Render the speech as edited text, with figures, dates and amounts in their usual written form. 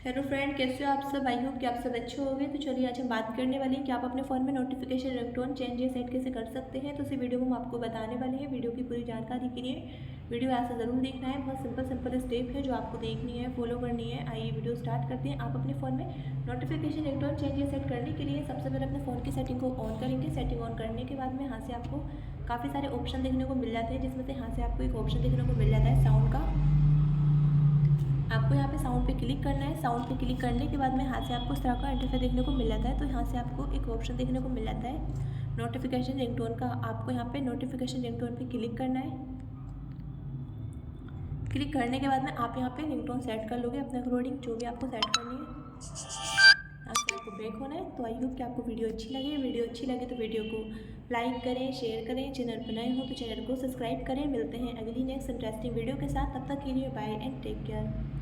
Hello friend, कैसे हो आप सब। आई होप कि आप सब अच्छे होंगे। तो चलिए आज हम बात करने वाले हैं कि आप अपने फ़ोन में नोटिफिकेशन रिंगटोन चेंज या सेट कैसे कर सकते हैं। तो इसी वीडियो में हम आपको बताने वाले हैं। वीडियो की पूरी जानकारी के लिए वीडियो ऐसा ज़रूर देखना है। बहुत सिंपल स्टेप है जो आपको देखनी है, फॉलो करनी है। आइए वीडियो स्टार्ट करते हैं। आप अपने फ़ोन में नोटिफिकेशन रिंगटोन चेंज या सेट करने के लिए सबसे पहले अपने फ़ोन की सेटिंग को ऑन करेंगे। सेटिंग ऑन करने के बाद में यहाँ से आपको काफ़ी सारे ऑप्शन देखने को मिल जाते हैं, जिसमें से यहाँ से आपको एक ऑप्शन देखने को मिल जाता है साउंड का। आपको यहाँ पे साउंड पे क्लिक करना है। साउंड पे क्लिक करने के बाद में यहाँ से आपको इस तरह का इंटरफेस देखने को मिल जाता है। तो यहाँ से आपको एक ऑप्शन देखने को मिल जाता है नोटिफिकेशन रिंगटोन का। आपको यहाँ पे नोटिफिकेशन रिंगटोन पे क्लिक करना है। क्लिक करने के बाद में आप यहाँ पे रिंगटोन सेट कर लोगे अपने अकॉर्डिंग, जो भी आपको सेट करनी है। यहाँ से आपको ब्रेक होना है। तो आई होप कि आपको वीडियो अच्छी लगे। वीडियो अच्छी लगे तो वीडियो को लाइक करें, शेयर करें। चैनल पर नए हो तो चैनल को सब्सक्राइब करें। मिलते हैं अगली नेक्स्ट इंटरेस्टिंग वीडियो के साथ। तब तक के लिए बाय एंड टेक केयर।